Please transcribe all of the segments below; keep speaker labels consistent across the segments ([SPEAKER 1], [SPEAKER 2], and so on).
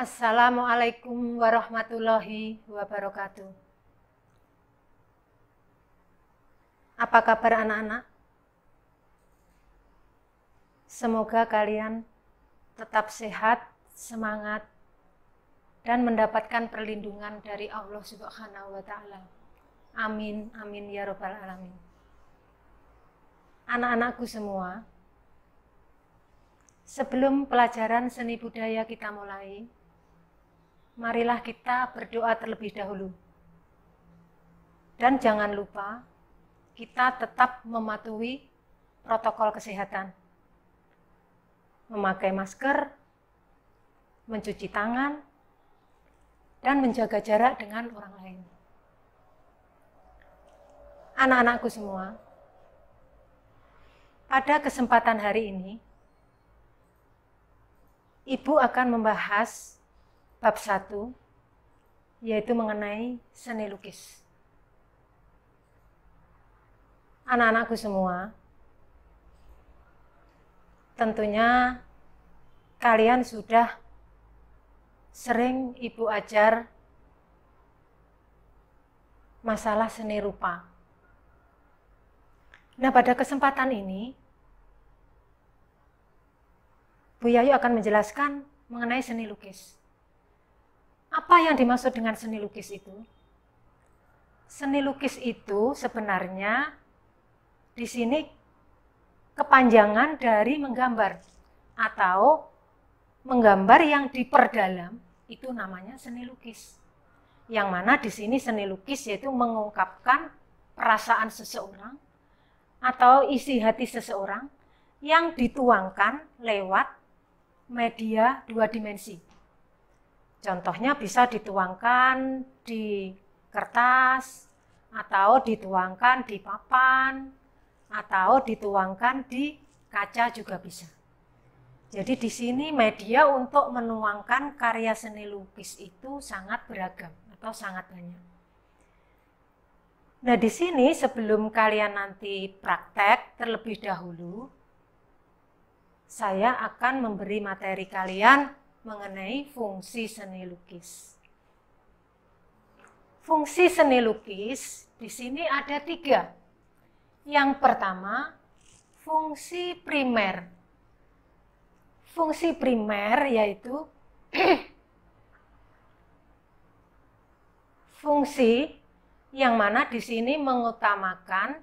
[SPEAKER 1] Assalamualaikum warahmatullahi wabarakatuh. Apa kabar anak-anak? Semoga kalian tetap sehat, semangat, dan mendapatkan perlindungan dari Allah Subhanahu wa Ta'ala. Amin, amin ya Rabbal 'Alamin. Anak-anakku semua, sebelum pelajaran seni budaya kita mulai, marilah kita berdoa terlebih dahulu. Dan jangan lupa, kita tetap mematuhi protokol kesehatan. Memakai masker, mencuci tangan, dan menjaga jarak dengan orang lain. Anak-anakku semua, pada kesempatan hari ini, Ibu akan membahas bab 1, yaitu mengenai seni lukis. Anak-anakku semua, tentunya kalian sudah sering Ibu ajar masalah seni rupa. Nah, pada kesempatan ini, Bu Yayu akan menjelaskan mengenai seni lukis. Apa yang dimaksud dengan seni lukis itu? Seni lukis itu sebenarnya di sini kepanjangan dari menggambar atau menggambar yang diperdalam, itu namanya seni lukis. Yang mana di sini seni lukis yaitu mengungkapkan perasaan seseorang atau isi hati seseorang yang dituangkan lewat media 2 dimensi. Contohnya bisa dituangkan di kertas, atau dituangkan di papan, atau dituangkan di kaca juga bisa. Jadi di sini media untuk menuangkan karya seni lukis itu sangat beragam atau sangat banyak. Nah, di sini sebelum kalian nanti praktek terlebih dahulu, saya akan memberi materi kalian mengenai fungsi seni lukis. Fungsi seni lukis di sini ada 3. Yang pertama, fungsi primer. Fungsi primer yaitu fungsi yang mana di sini mengutamakan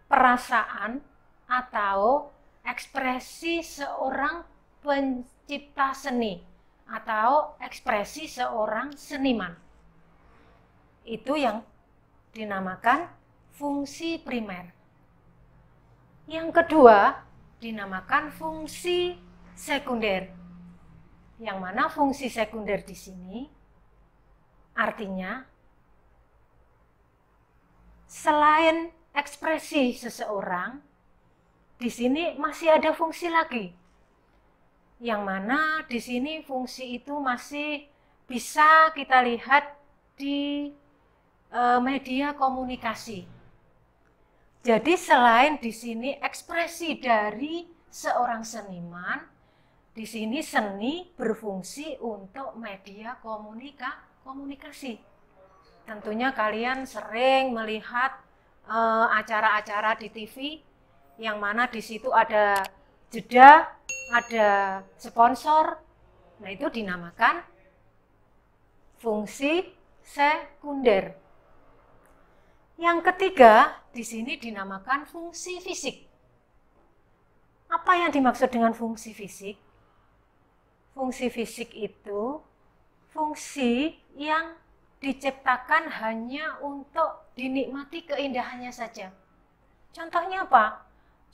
[SPEAKER 1] perasaan atau ekspresi seorang pencipta seni atau ekspresi seorang seniman. Itu yang dinamakan fungsi primer. Yang kedua dinamakan fungsi sekunder. Yang mana fungsi sekunder di sini artinya selain ekspresi seseorang, di sini masih ada fungsi lagi. Yang mana di sini fungsi itu masih bisa kita lihat di media komunikasi. Jadi selain di sini ekspresi dari seorang seniman, di sini seni berfungsi untuk media komunikasi. Tentunya kalian sering melihat acara-acara di TV yang mana di situ ada jeda, ada sponsor. Nah, itu dinamakan fungsi sekunder. Yang ketiga, di sini dinamakan fungsi fisik. Apa yang dimaksud dengan fungsi fisik? Fungsi fisik itu fungsi yang diciptakan hanya untuk dinikmati keindahannya saja. Contohnya apa?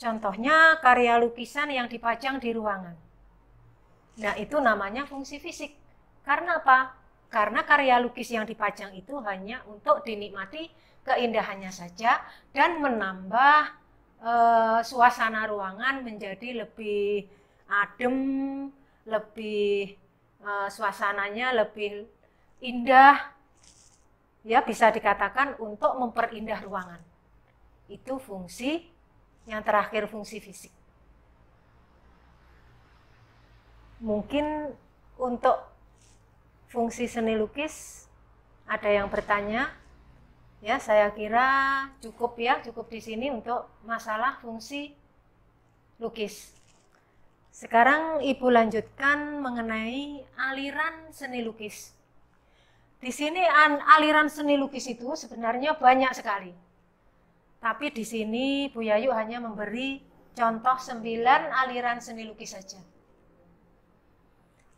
[SPEAKER 1] Contohnya karya lukisan yang dipajang di ruangan. Nah, itu namanya fungsi fisik. Karena apa? Karena karya lukis yang dipajang itu hanya untuk dinikmati keindahannya saja dan menambah suasana ruangan menjadi lebih adem, lebih suasananya lebih indah. Ya, bisa dikatakan untuk memperindah ruangan. Itu fungsi yang terakhir, fungsi fisik. Mungkin untuk fungsi seni lukis ada yang bertanya? Ya, saya kira cukup ya, cukup di sini untuk masalah fungsi lukis. Sekarang Ibu lanjutkan mengenai aliran seni lukis. Di sini aliran seni lukis itu sebenarnya banyak sekali. Tapi di sini Bu Yayu hanya memberi contoh 9 aliran seni lukis saja.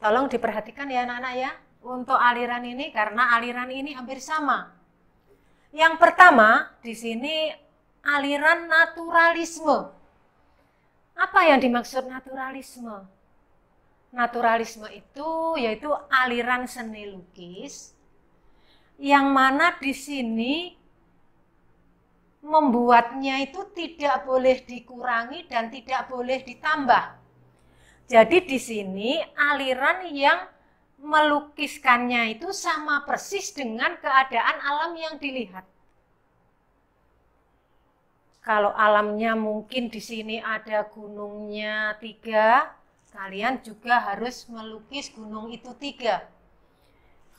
[SPEAKER 1] Tolong diperhatikan ya anak-anak ya, untuk aliran ini karena aliran ini hampir sama. Yang pertama di sini aliran naturalisme. Apa yang dimaksud naturalisme? Naturalisme itu yaitu aliran seni lukis yang mana di sini membuatnya itu tidak boleh dikurangi dan tidak boleh ditambah. Jadi di sini aliran yang melukiskannya itu sama persis dengan keadaan alam yang dilihat. Kalau alamnya mungkin di sini ada gunungnya 3, kalian juga harus melukis gunung itu 3.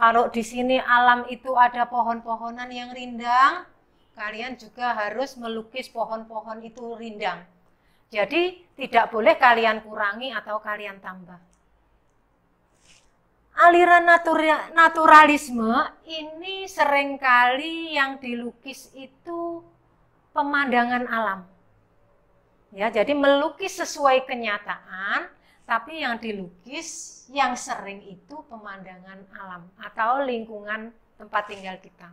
[SPEAKER 1] Kalau di sini alam itu ada pohon-pohonan yang rindang, kalian juga harus melukis pohon-pohon itu rindang. Jadi tidak boleh kalian kurangi atau kalian tambah. Aliran naturalisme ini seringkali yang dilukis itu pemandangan alam. Ya, jadi melukis sesuai kenyataan, tapi yang dilukis yang sering itu pemandangan alam atau lingkungan tempat tinggal kita.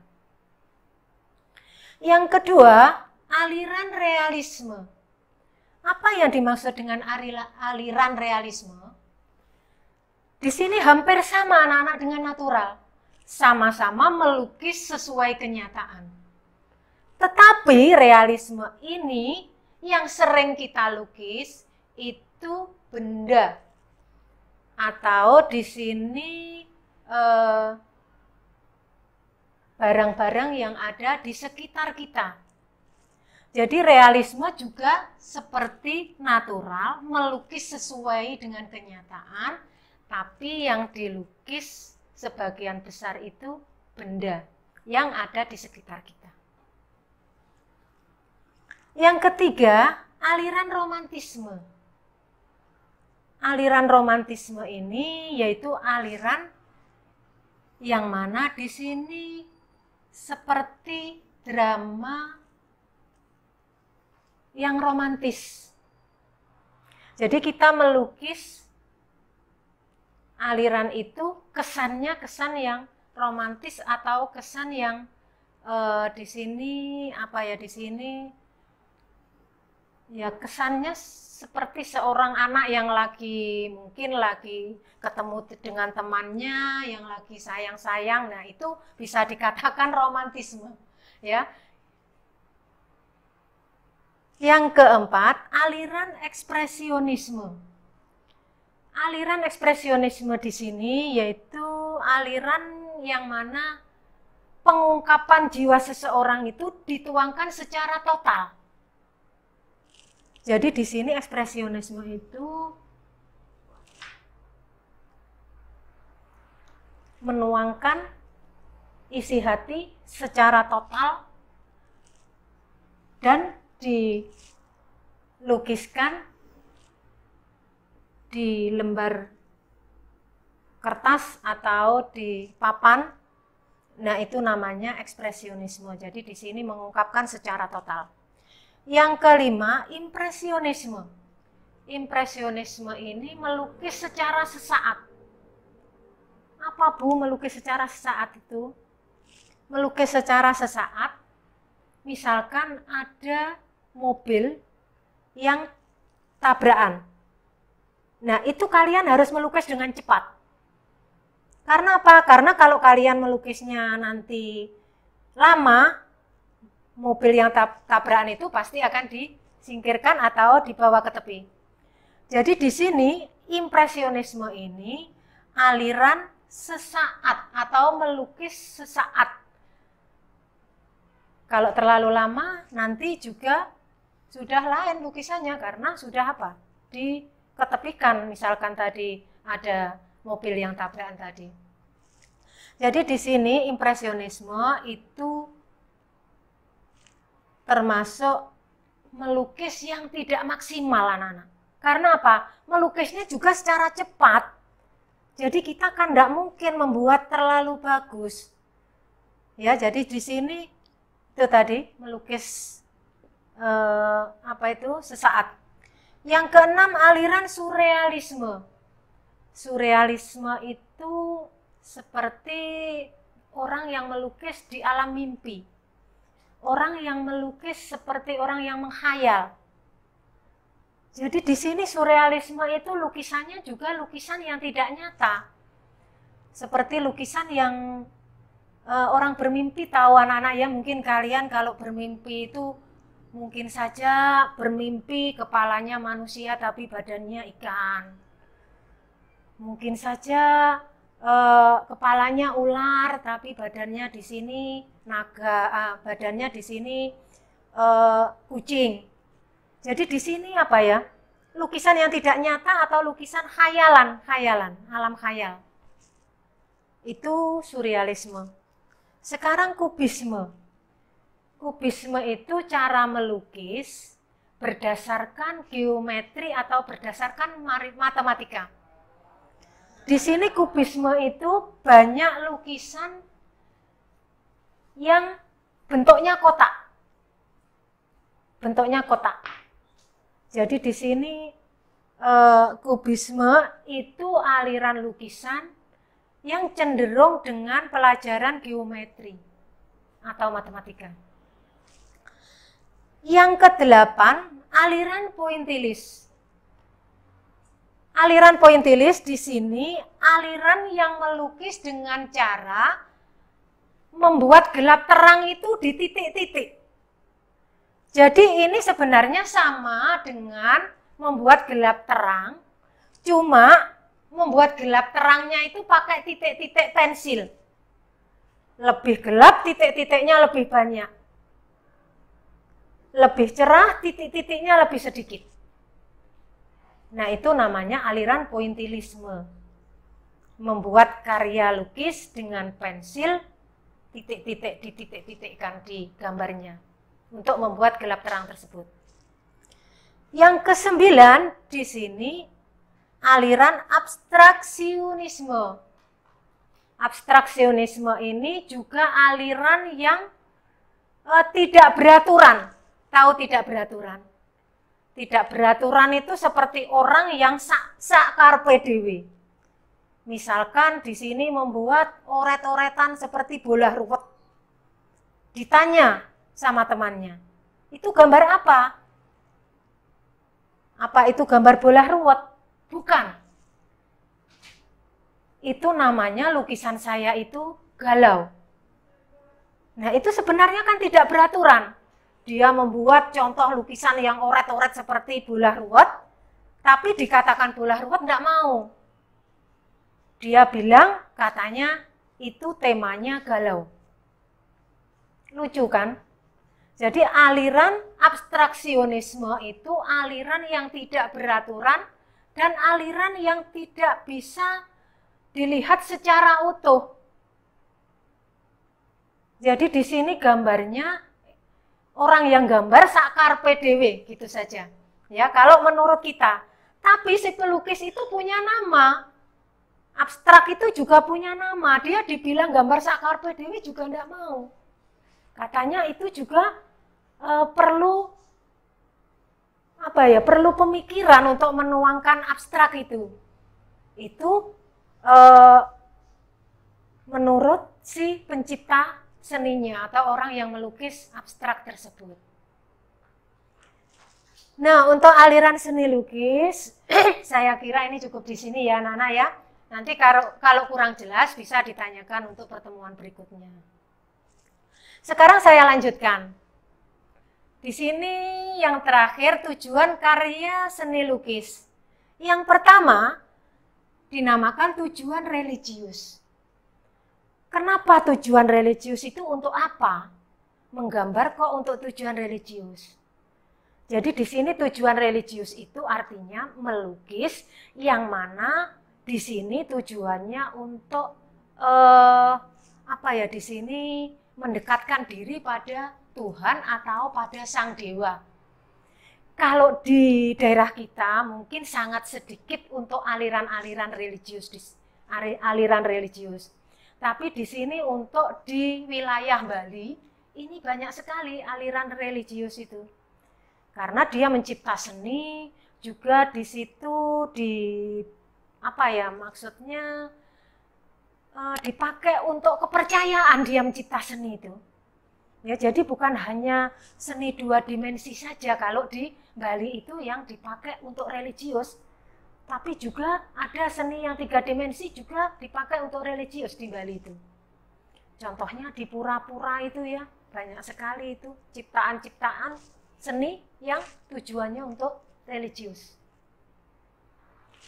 [SPEAKER 1] Yang kedua, aliran realisme. Apa yang dimaksud dengan aliran realisme? Di sini hampir sama anak-anak dengan natural, sama-sama melukis sesuai kenyataan. Tetapi realisme ini yang sering kita lukis itu benda, atau di sini barang-barang yang ada di sekitar kita. Jadi realisme juga seperti natural, melukis sesuai dengan kenyataan, tapi yang dilukis sebagian besar itu benda yang ada di sekitar kita. Yang ketiga, aliran romantisme. Aliran romantisme ini yaitu aliran yang mana di sini seperti drama yang romantis. Jadi kita melukis aliran itu kesannya kesan yang romantis atau kesan yang di sini apa ya, di sini ya kesannya seperti seorang anak yang mungkin lagi ketemu dengan temannya yang lagi sayang-sayang. Nah, itu bisa dikatakan romantisme, ya. Yang keempat, aliran ekspresionisme. Aliran ekspresionisme di sini yaitu aliran yang mana pengungkapan jiwa seseorang itu dituangkan secara total. Jadi di sini ekspresionisme itu menuangkan isi hati secara total dan dilukiskan di lembar kertas atau di papan. Nah, itu namanya ekspresionisme. Jadi di sini mengungkapkan secara total. Yang kelima, impresionisme. Impresionisme ini melukis secara sesaat. Apa Bu melukis secara sesaat itu? Melukis secara sesaat, misalkan ada mobil yang tabrakan. Nah, itu kalian harus melukis dengan cepat. Karena apa? Karena kalau kalian melukisnya nanti lama, mobil yang tabrakan itu pasti akan disingkirkan atau dibawa ke tepi. Jadi di sini impresionisme ini aliran sesaat atau melukis sesaat. Kalau terlalu lama nanti juga sudah lain lukisannya karena sudah apa? Diketepikan. Misalkan tadi ada mobil yang tabrakan tadi. Jadi di sini impresionisme itu termasuk melukis yang tidak maksimal anak-anak. Karena apa? Melukisnya juga secara cepat. Jadi kita kan tidak mungkin membuat terlalu bagus. Ya, jadi di sini itu tadi melukis sesaat. Yang keenam, aliran surrealisme. Surrealisme itu seperti orang yang melukis di alam mimpi. Orang yang melukis seperti orang yang menghayal. Jadi di sini surrealisme itu lukisannya juga lukisan yang tidak nyata. Seperti lukisan yang orang bermimpi, tahu anak-anak ya, mungkin kalian kalau bermimpi itu mungkin saja bermimpi kepalanya manusia tapi badannya ikan. Mungkin saja kepalanya ular tapi badannya di sini naga, badannya di sini kucing. Jadi di sini apa ya? Lukisan yang tidak nyata atau lukisan khayalan, alam khayal. Itu surrealisme. Sekarang kubisme. Kubisme itu cara melukis berdasarkan geometri atau berdasarkan matematika. Di sini kubisme itu banyak lukisan yang bentuknya kotak. Bentuknya kotak. Jadi di sini kubisme itu aliran lukisan yang cenderung dengan pelajaran geometri atau matematika. Yang kedelapan, aliran pointillis. Aliran pointillis di sini aliran yang melukis dengan cara membuat gelap terang itu di titik-titik. Jadi ini sebenarnya sama dengan membuat gelap terang, cuma membuat gelap terangnya itu pakai titik-titik pensil. Lebih gelap, titik-titiknya lebih banyak. Lebih cerah, titik-titiknya lebih sedikit. Nah, itu namanya aliran pointillisme. Membuat karya lukis dengan pensil, titik-titik dititik-titikkan di gambarnya untuk membuat gelap terang tersebut. Yang kesembilan di sini aliran abstraksionisme. Abstraksionisme ini juga aliran yang tidak beraturan. Tahu tidak beraturan? Tidak beraturan itu seperti orang yang sak carpe diem. Misalkan di sini membuat oret-oretan seperti bola ruwet. Ditanya sama temannya, itu gambar apa? Apa itu gambar bola ruwet? Bukan. Itu namanya lukisan saya itu galau. Nah, itu sebenarnya kan tidak beraturan. Dia membuat contoh lukisan yang oret-oret seperti bola ruwet, tapi dikatakan bola ruwet enggak mau. Dia bilang katanya itu temanya galau. Lucu kan? Jadi aliran abstraksionisme itu aliran yang tidak beraturan dan aliran yang tidak bisa dilihat secara utuh. Jadi di sini gambarnya orang yang gambar sak carpe diem gitu saja. Ya, kalau menurut kita. Tapi si pelukis itu punya nama. Abstrak itu juga punya nama. Dia dibilang gambar sak carpe diem juga enggak mau. Katanya itu juga perlu perlu pemikiran untuk menuangkan abstrak itu. Itu menurut si pencipta seninya atau orang yang melukis abstrak tersebut. Nah, untuk aliran seni lukis, saya kira ini cukup di sini ya anak-anak ya. Nanti kalau kurang jelas bisa ditanyakan untuk pertemuan berikutnya. Sekarang saya lanjutkan. Di sini yang terakhir tujuan karya seni lukis. Yang pertama dinamakan tujuan religius. Kenapa tujuan religius itu untuk apa? Menggambar kok untuk tujuan religius. Jadi di sini tujuan religius itu artinya melukis yang mana di sini tujuannya untuk di sini mendekatkan diri pada Tuhan atau pada Sang Dewa. Kalau di daerah kita mungkin sangat sedikit untuk aliran-aliran religius. Tapi di sini untuk di wilayah Bali ini banyak sekali aliran religius itu. Karena dia mencipta seni, juga di situ dipakai untuk kepercayaan dia mencipta seni itu. Ya, jadi bukan hanya seni 2 dimensi saja kalau di Bali itu yang dipakai untuk religius, tapi juga ada seni yang 3 dimensi juga dipakai untuk religius di Bali itu. Contohnya di pura-pura itu ya, banyak sekali itu ciptaan-ciptaan seni yang tujuannya untuk religius.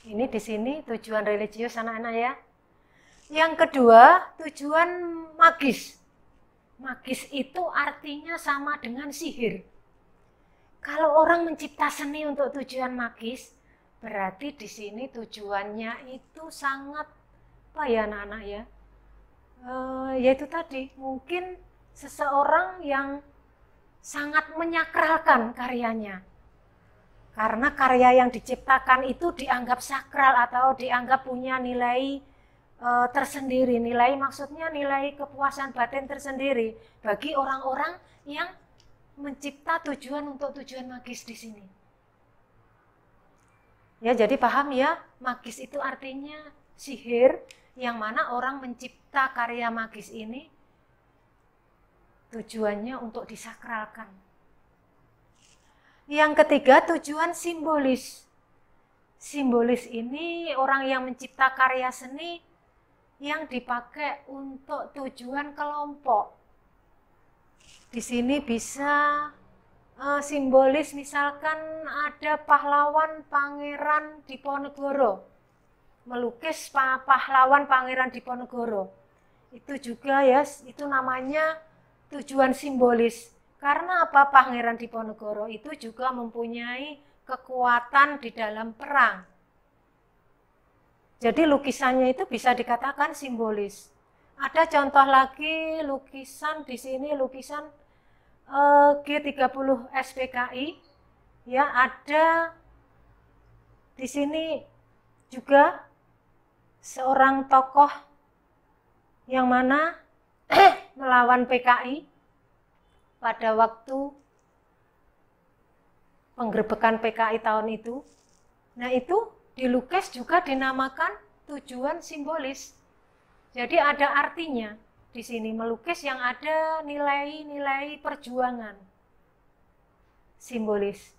[SPEAKER 1] Ini di sini tujuan religius anak-anak ya. Yang kedua, tujuan magis. Magis itu artinya sama dengan sihir. Kalau orang mencipta seni untuk tujuan magis, berarti di sini tujuannya itu sangat anak-anak ya. Yaitu tadi, mungkin seseorang yang sangat menyakralkan karyanya. Karena karya yang diciptakan itu dianggap sakral atau dianggap punya nilai tersendiri. Nilai maksudnya nilai kepuasan batin tersendiri bagi orang-orang yang mencipta tujuan untuk tujuan magis di sini. Ya, jadi paham ya, magis itu artinya sihir, yang mana orang mencipta karya magis ini tujuannya untuk disakralkan. Yang ketiga, tujuan simbolis. Simbolis ini orang yang mencipta karya seni yang dipakai untuk tujuan kelompok. Di sini bisa simbolis, misalkan ada pahlawan Pangeran Diponegoro, melukis pahlawan Pangeran Diponegoro. Itu juga ya, itu namanya tujuan simbolis. Karena apa? Pangeran Diponegoro itu juga mempunyai kekuatan di dalam perang. Jadi lukisannya itu bisa dikatakan simbolis. Ada contoh lagi lukisan di sini, lukisan G30 SPKI. Ya, ada di sini juga seorang tokoh yang mana melawan PKI pada waktu penggerebekan PKI tahun itu. Nah, itu dilukis juga dinamakan tujuan simbolis. Jadi ada artinya di sini, melukis yang ada nilai-nilai perjuangan. Simbolis.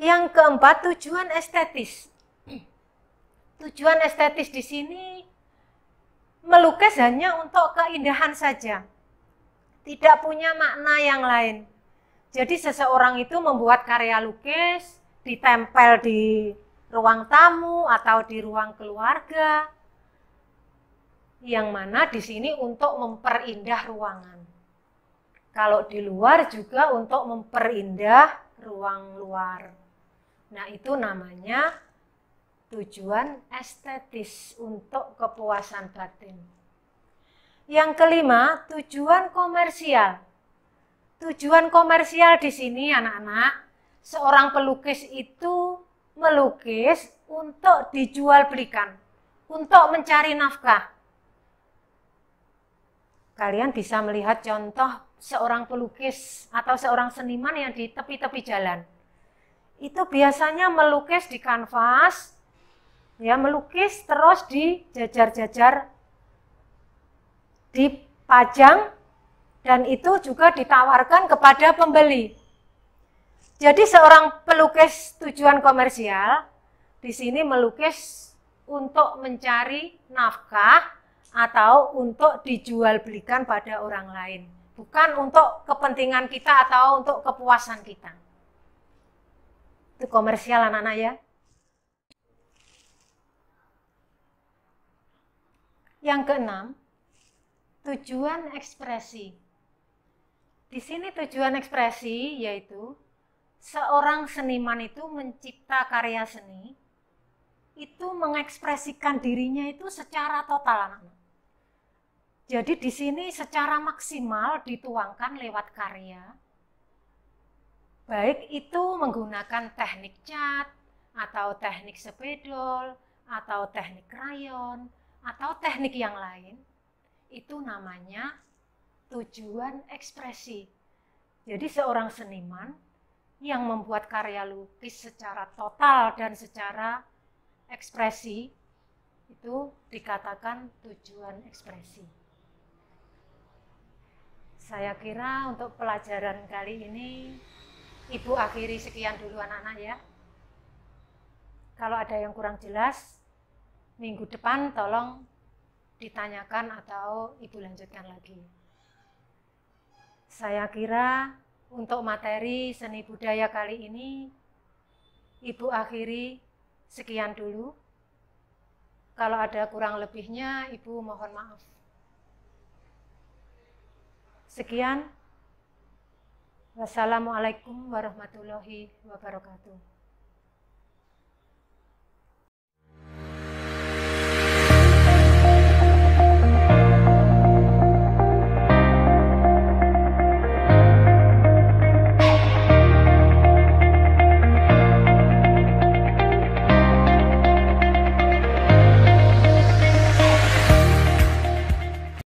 [SPEAKER 1] Yang keempat, tujuan estetis. Tujuan estetis di sini melukis hanya untuk keindahan saja. Tidak punya makna yang lain. Jadi seseorang itu membuat karya lukis, ditempel di ruang tamu atau di ruang keluarga, yang mana di sini untuk memperindah ruangan. Kalau di luar juga untuk memperindah ruang luar. Nah, itu namanya tujuan estetis untuk kepuasan batin. Yang kelima, tujuan komersial. Tujuan komersial di sini anak-anak, seorang pelukis itu melukis untuk dijual belikan, untuk mencari nafkah. Kalian bisa melihat contoh seorang pelukis atau seorang seniman yang di tepi-tepi jalan. Itu biasanya melukis di kanvas, ya, melukis terus dijajar-jajar, dipajang, dan itu juga ditawarkan kepada pembeli. Jadi seorang pelukis tujuan komersial di sini melukis untuk mencari nafkah atau untuk dijual belikan pada orang lain, bukan untuk kepentingan kita atau untuk kepuasan kita. Itu komersial anak-anak ya. Yang keenam, tujuan ekspresi. Di sini tujuan ekspresi yaitu seorang seniman itu mencipta karya seni itu mengekspresikan dirinya itu secara total, anak-anak. Jadi di sini secara maksimal dituangkan lewat karya, baik itu menggunakan teknik cat, atau teknik spedol, atau teknik krayon, atau teknik yang lain, itu namanya tujuan ekspresi. Jadi seorang seniman yang membuat karya lukis secara total dan secara ekspresi, itu dikatakan tujuan ekspresi. Saya kira untuk pelajaran kali ini, Ibu akhiri sekian dulu anak-anak ya. Kalau ada yang kurang jelas, minggu depan tolong ditanyakan atau Ibu lanjutkan lagi. Saya kira untuk materi seni budaya kali ini, Ibu akhiri sekian dulu. Kalau ada kurang lebihnya, Ibu mohon maaf. Sekian. Wassalamualaikum warahmatullahi wabarakatuh.